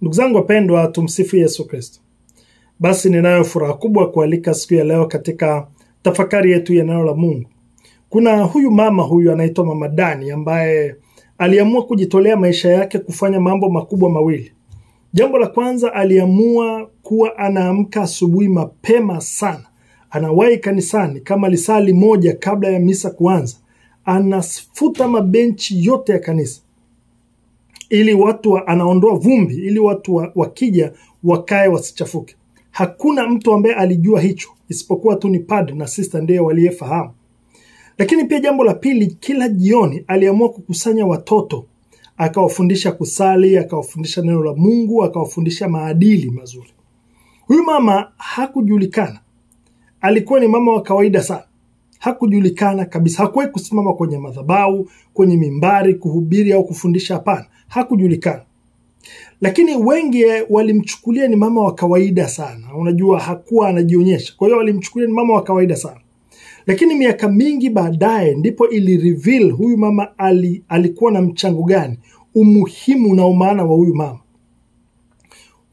Ndugu zangu wapendwa, tumsifu Yesu Kristo. Basi ninayo furaha kubwa kualika siku ya leo katika tafakari yetu ya neno la Mungu. Kuna huyu mama huyu anaitwa Mama Dani ambaye aliamua kujitolea maisha yake kufanya mambo makubwa mawili. Jambo la kwanza, aliamua kuwa anaamka asubuhi mapema sana. Anawahi kanisani kama lisali moja kabla ya misa kuanza. Anafuta mabenchi yote ya kanisa, ili watu anaondoa vumbi, ili watu wakija wakae wasichafuke. Hakuna mtu ambaye alijua hicho isipokuwa tu ni padre na sister ndiye waliyefahamu. Lakini pia jambo la pili, kila jioni aliamua kukusanya watoto, akawafundisha kusali, akawafundisha neno la Mungu, akawafundisha maadili mazuri. Huyu mama hakujulikana. Alikuwa ni mama wa kawaida sana. Hakujulikana kabisa. Hakuwahi kusimama kwenye madhabahu, kwenye mimbari kuhubiri au kufundisha, hapana. Hakujulikana. Lakini wengi walimchukulia ni mama wa kawaida sana. Unajua, hakuwa anajionyesha. Kwa hiyo walimchukulia ni mama wa kawaida sana. Lakini miaka mingi baadaye ndipo ili reveal huyu mama alikuwa na mchango gani, umuhimu na umaana wa huyu mama.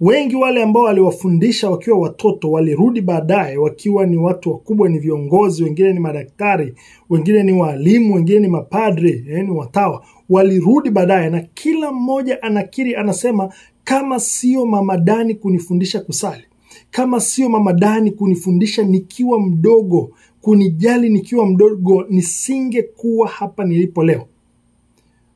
Wengi wale ambao aliwafundisha wakiwa watoto walirudi baadaye wakiwa ni watu wakubwa, ni viongozi, wengine ni madaktari, wengine ni walimu, wengine ni mapadre, ni watawa. Walirudi baadaye na kila mmoja anakiri, anasema, kama sio Mama Dani kunifundisha kusali, kama sio Mama Dani kunifundisha nikiwa mdogo, kunijali nikiwa mdogo, nisingekuwa hapa nilipo leo.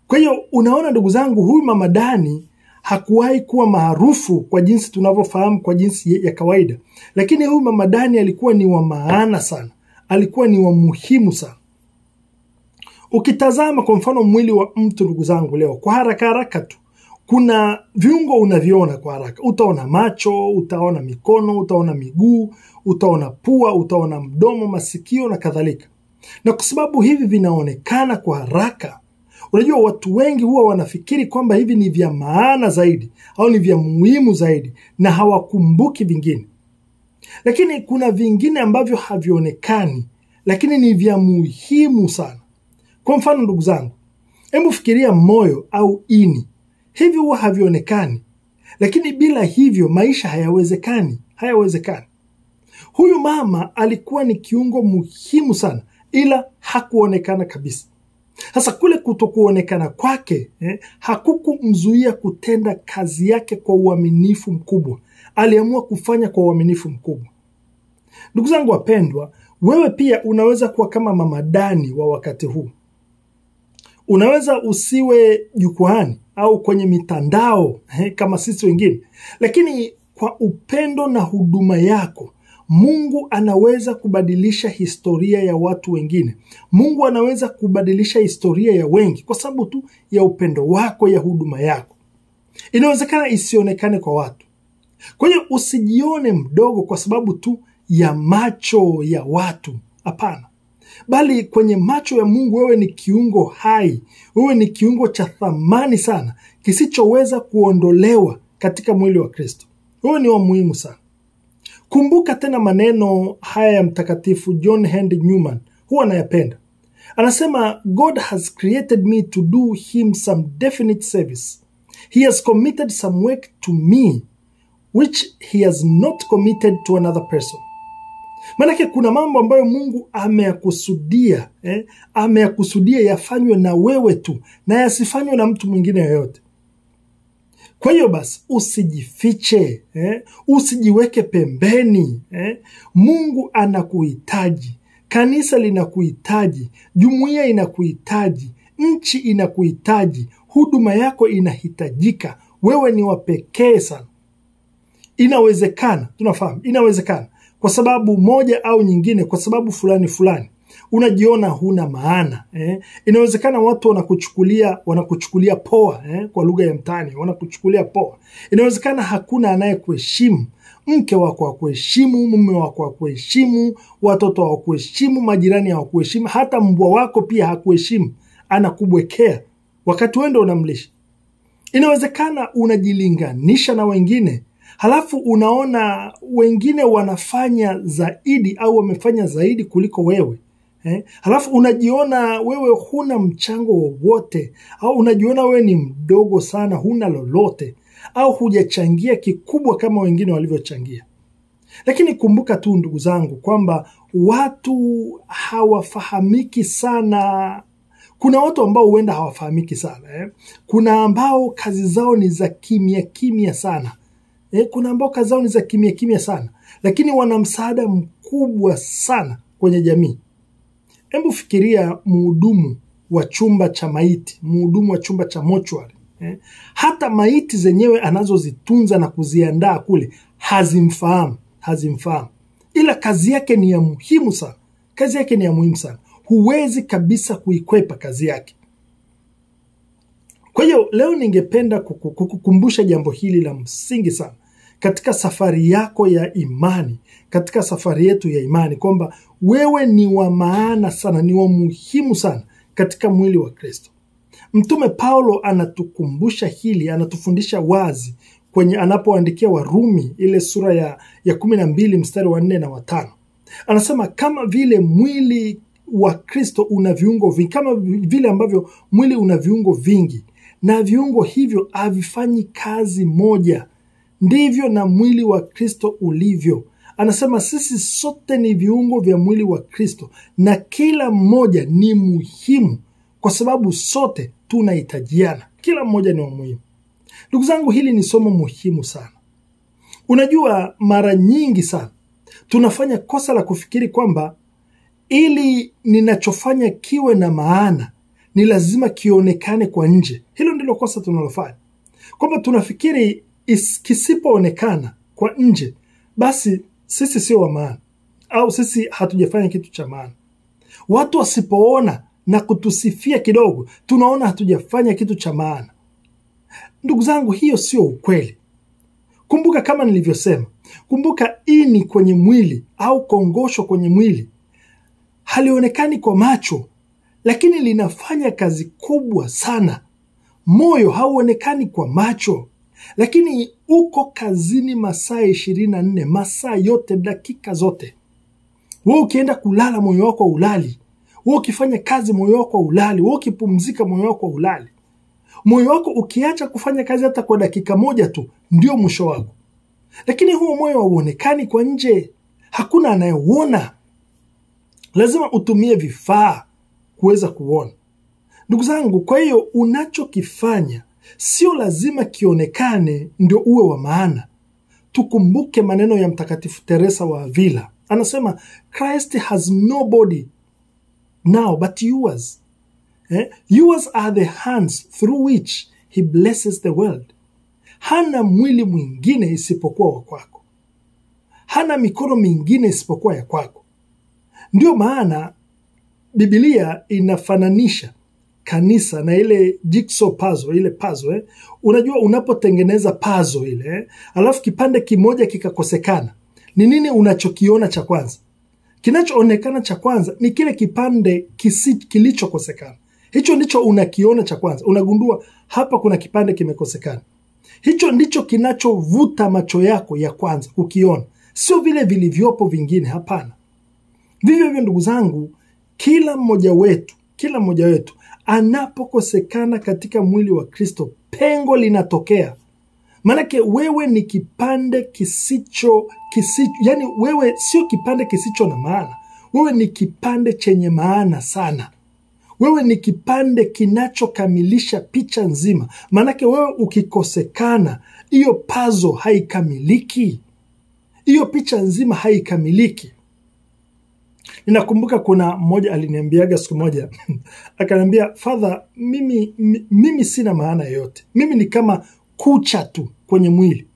Kwa hiyo unaona ndugu zangu, huyu Mama Dani hakuwahi kuwa maarufu kwa jinsi tunavyofahamu kwa jinsi ya kawaida. Lakini huyu Mama Dani alikuwa ni wa maana sana. Alikuwa ni wa muhimu sana. Ukitazama kwa mfano mwili wa mtu ndugu zangu leo, kwa haraka tu, kuna viungo unaviona kwa haraka. Utaona macho, utaona mikono, utaona miguu, utaona pua, utaona mdomo, masikio na kadhalika. Na kwa sababu hivi vinaonekana kwa haraka, unajua watu wengi huwa wanafikiri kwamba hivi ni vya maana zaidi au ni vya muhimu zaidi na hawakumbuki vingine. Lakini kuna vingine ambavyo havionekani lakini ni vya muhimu sana. Kwa mfano ndugu zangu, hebu fikiria moyo au ini. Hivi huwa havionekani, lakini bila hivyo maisha hayawezekani. Huyu mama alikuwa ni kiungo muhimu sana, ila hakuonekana kabisa. Sasa kule kutokuonekana kwake hakukumzuia kutenda kazi yake kwa uaminifu mkubwa. Aliamua kufanya kwa uaminifu mkubwa. Ndugu zangu wapendwa, wewe pia unaweza kuwa kama Mama Dani wa wakati huu. Unaweza usiwe jukwaani au kwenye mitandao kama sisi wengine, lakini kwa upendo na huduma yako Mungu anaweza kubadilisha historia ya watu wengine. Mungu anaweza kubadilisha historia ya wengi kwa sababu tu ya upendo wako, ya huduma yako. Inawezekana isionekane kwa watu. Kwa hiyo usijione mdogo kwa sababu tu ya macho ya watu. Hapana. Bali kwenye macho ya Mungu wewe ni kiungo hai. Wewe ni kiungo cha thamani sana, kisichoweza kuondolewa katika mwili wa Kristo. Wewe ni wa muhimu sana. Kumbuka tena maneno haya ya Mtakatifu John Henry Newman, huwa anayapenda. Anasema, God has created me to do him some definite service. He has committed some work to me which he has not committed to another person. Manake kuna mambo ambayo Mungu ameyakusudia yafanywe na wewe tu na yasifanywe na mtu mwingine yoyote. Kwa hiyo basi usijifiche, usijiweke pembeni. Mungu anakuhitaji, kanisa linakuhitaji, jumuiya inakuhitaji, nchi inakuhitaji, huduma yako inahitajika. Wewe ni wa pekee sana. Inawezekana, tunafahamu, inawezekana kwa sababu moja au nyingine, kwa sababu fulani unajiona huna maana. Inawezekana watu wanakuchukulia poa, kwa lugha ya mtaani wanakuchukulia poa. Inawezekana hakuna anayekuheshimu. Mke wako hakuheshimu, mume wako hakuheshimu, watoto hawakuheshimu, majirani hawakuheshimu, hata mbwa wako pia hakuheshimu, anakubwekea wakati wewe ndio unamlisha. Inawezekana unajilinganisha na wengine, halafu unaona wengine wanafanya zaidi au wamefanya zaidi kuliko wewe. Halafu unajiona wewe huna mchango wowote, au unajiona wewe ni mdogo sana, huna lolote. au hujachangia kikubwa kama wengine walivyochangia. Lakini kumbuka tu ndugu zangu kwamba watu hawafahamiki sana. Kuna watu ambao huenda hawafahamiki sana. Kuna ambao kazi zao ni za kimya kimya sana. Kuna ambao kazi zao ni za kimya kimya sana, lakini wana msaada mkubwa sana kwenye jamii. Hebu fikiria mhudumu wa chumba cha maiti, mhudumu wa chumba cha mortuary. Hata maiti zenyewe anazozitunza na kuziandaa kule hazimfahamu. Ila kazi yake ni ya muhimu sana. Kazi yake ni ya muhimu sana. Huwezi kabisa kuikwepa kazi yake. Kwa hiyo leo ningependa kukukumbusha jambo hili la msingi sana katika safari yako ya imani, katika safari yetu ya imani, kwamba wewe ni wa maana sana, ni wa muhimu sana katika mwili wa Kristo. Mtume Paulo anatukumbusha hili, anatufundisha wazi kwenye anapoandikia Warumi ile sura ya 12 mstari wa 4 na wa 5. Anasema kama vile mwili wa Kristo una viungo vingi, kama vile ambavyo mwili una viungo vingi na viungo hivyo havifanyi kazi moja, ndivyo na mwili wa Kristo ulivyo. Anasema sisi sote ni viungo vya mwili wa Kristo na kila mmoja ni muhimu kwa sababu sote tunahitajiana. Kila mmoja ni wa muhimu. Ndugu zangu, hili ni somo muhimu sana. Unajua, mara nyingi sana tunafanya kosa la kufikiri kwamba ili ninachofanya kiwe na maana ni lazima kionekane kwa nje. Hilo ndilo kosa tunalofanya. Kwamba tunafikiri kisipoonekana kwa nje, basi sisi sio wa maana, au sisi hatujafanya kitu cha maana. Watu wasipoona na kutusifia kidogo, tunaona hatujafanya kitu cha maana. Ndugu zangu, hiyo sio ukweli. Kumbuka kama nilivyosema, kumbuka ini kwenye mwili au kongosho kwenye mwili halionekani kwa macho, lakini linafanya kazi kubwa sana. Moyo hauonekani kwa macho, lakini uko kazini masaa 24, masaa yote, dakika zote. Wewe ukienda kulala moyo wako ulali, wewe ukifanya kazi moyo wako ulali, wewe ukipumzika moyo wako ulali. Moyo wako ukiacha kufanya kazi hata kwa dakika moja tu, ndio mwisho wako. Lakini huo moyo hauonekani kwa nje, hakuna anayeuona. Lazima utumie vifaa kuweza kuona. Ndugu zangu, kwa hiyo unachokifanya sio lazima kionekane ndio uwe wa maana. Tukumbuke maneno ya Mtakatifu Teresa wa Avila. Anasema Christ has nobody now but yours. Yours are the hands through which he blesses the world. Hana mwili mwingine isipokuwa wa kwako. Hana mikono mingine isipokuwa ya kwako. Ndio maana Biblia inafananisha kanisa na ile jigsaw puzzle, ile puzzle. Unajua unapotengeneza puzzle ile, alafu kipande kimoja kikakosekana, ni nini unachokiona cha kwanza? Kinachoonekana cha kwanza ni kile kipande kilichokosekana. Hicho ndicho unakiona cha kwanza. Unagundua hapa kuna kipande kimekosekana. Hicho ndicho kinachovuta macho yako ya kwanza ukiona. Sio vile vilivyopo vingine, hapana. Vivyo hivyo ndugu zangu, kila mmoja wetu anapokosekana katika mwili wa Kristo, pengo linatokea. Manake wewe ni kipande kisicho, yani wewe sio kipande kisicho na maana. Wewe ni kipande chenye maana sana. Wewe ni kipande kinachokamilisha picha nzima. Manake wewe ukikosekana, hiyo puzzle haikamiliki. Hiyo picha nzima haikamiliki. Ninakumbuka kuna mmoja aliniambiaga siku moja, akaniambia, "Father, mimi sina maana yoyote. Mimi ni kama kucha tu kwenye mwili."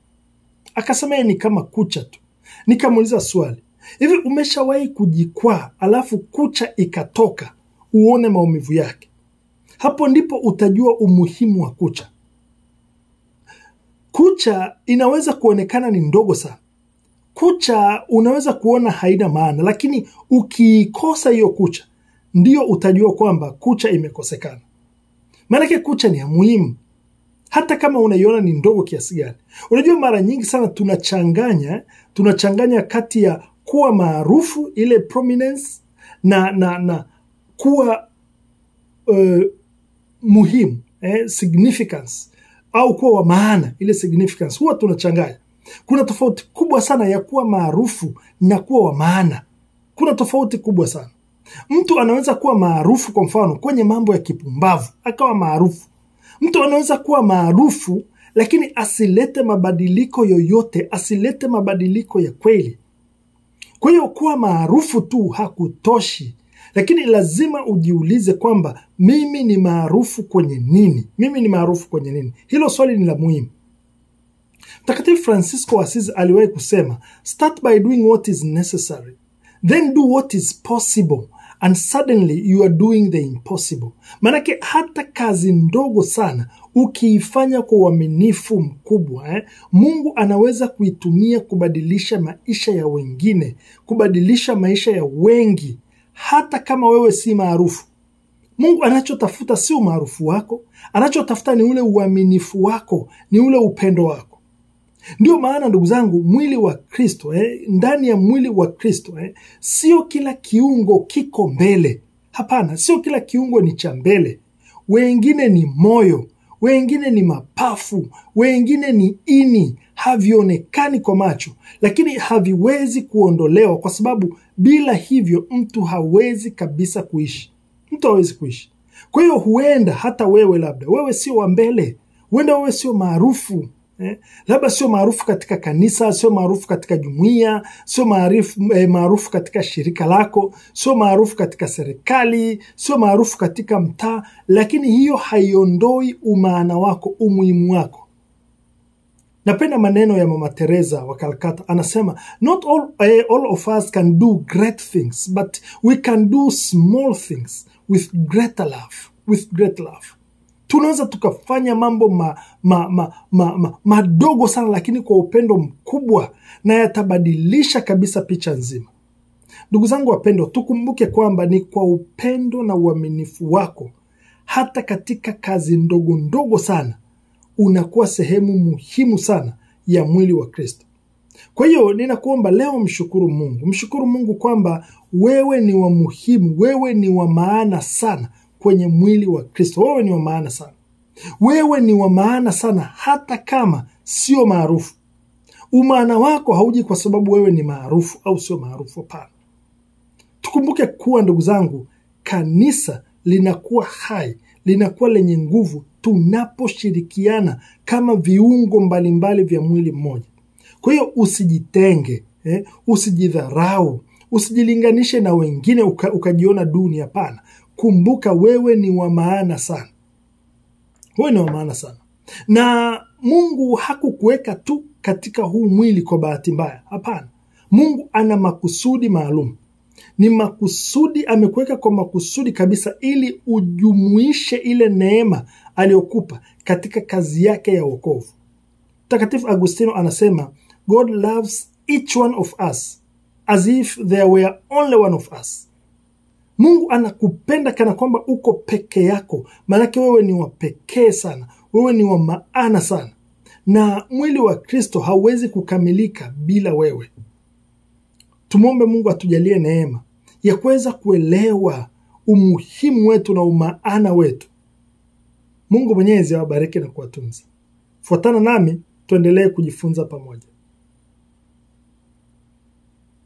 Akasema yeye ni kama kucha tu. Nikamuuliza swali, "Hivi umeshawahi kujikwaa alafu kucha ikatoka uone maumivu yake?" Hapo ndipo utajua umuhimu wa kucha. Kucha inaweza kuonekana ni ndogo sana. Kucha unaweza kuona haina maana, lakini ukiikosa hiyo kucha, ndio utajua kwamba kucha imekosekana. Maanake kucha ni ya muhimu, hata kama unaiona ni ndogo kiasi gani. Unajua mara nyingi sana tunachanganya kati ya kuwa maarufu, ile prominence, na kuwa muhimu, significance, au kuwa wa maana, ile significance, huwa tunachanganya. Kuna tofauti kubwa sana ya kuwa maarufu na kuwa wa maana. Kuna tofauti kubwa sana. Mtu anaweza kuwa maarufu kwa mfano kwenye mambo ya kipumbavu, akawa maarufu. Mtu anaweza kuwa maarufu lakini asilete mabadiliko yoyote, asilete mabadiliko ya kweli. Kwa hiyo kuwa maarufu tu hakutoshi, lakini lazima ujiulize kwamba mimi ni maarufu kwenye nini? Mimi ni maarufu kwenye nini? Hilo swali ni la muhimu. Mtakatifu Francisco wa Assisi aliwahi kusema, start by doing what is necessary, then do what is possible, and suddenly you are doing the impossible. Manake hata kazi ndogo sana ukiifanya kwa uaminifu mkubwa, Mungu anaweza kuitumia kubadilisha maisha ya wengine, kubadilisha maisha ya wengi, hata kama wewe si maarufu. Mungu anachotafuta si umaarufu wako, anachotafuta ni ule uaminifu wako, ni ule upendo wako. Ndio maana ndugu zangu, mwili wa Kristo, ndani ya mwili wa Kristo, sio kila kiungo kiko mbele. Hapana, sio kila kiungo ni cha mbele. Wengine ni moyo, wengine ni mapafu, wengine ni ini. Havionekani kwa macho, lakini haviwezi kuondolewa, kwa sababu bila hivyo mtu hawezi kabisa kuishi. Mtu hawezi kuishi. Kwa hiyo huenda hata wewe, labda wewe sio wa mbele, huenda wewe sio maarufu, labda sio maarufu katika kanisa, sio maarufu katika jumuiya, sio maarufu katika shirika lako, sio maarufu katika serikali, sio maarufu katika mtaa, lakini hiyo haiondoi umaana wako, umuhimu wako. Napenda maneno ya Mama Teresa wa Calcutta, anasema, not all of us can do great things, but we can do small things with greater love, with great love. Tunaweza tukafanya mambo madogo sana, lakini kwa upendo mkubwa, na yatabadilisha kabisa picha nzima. Ndugu zangu wapendwa, tukumbuke kwamba ni kwa upendo na uaminifu wako, hata katika kazi ndogo ndogo sana, unakuwa sehemu muhimu sana ya mwili wa Kristo. Kwa hiyo ninakuomba leo mshukuru Mungu. Mshukuru Mungu kwamba wewe ni wa muhimu, wewe ni wa maana sana kwenye mwili wa Kristo. Wewe ni wa maana sana. Wewe ni wa maana sana hata kama sio maarufu. Umaana wako hauji kwa sababu wewe ni maarufu au sio maarufu, hapana. Tukumbuke kuwa ndugu zangu, kanisa linakuwa hai, linakuwa lenye nguvu tunaposhirikiana kama viungo mbalimbali vya mwili mmoja. Kwa hiyo usijitenge, usijidharau, usijilinganishe na wengine ukajiona duni, hapana. Kumbuka wewe ni wa maana sana. Wewe ni wa maana sana. Na Mungu hakukuweka tu katika huu mwili kwa bahati mbaya, hapana. Mungu ana makusudi maalum. Ni makusudi, amekuweka kwa makusudi kabisa, ili ujumuishe ile neema aliyokupa katika kazi yake ya wokovu. Mtakatifu Agustino anasema, God loves each one of us as if there were only one of us. Mungu anakupenda kana kwamba uko peke yako, maanake wewe ni wa pekee sana, wewe ni wa maana sana, na mwili wa Kristo hauwezi kukamilika bila wewe. Tumwombe Mungu atujalie neema ya kuweza kuelewa umuhimu wetu na umaana wetu. Mungu Mwenyezi awabariki na kuwatunza. Fuatana nami tuendelee kujifunza pamoja.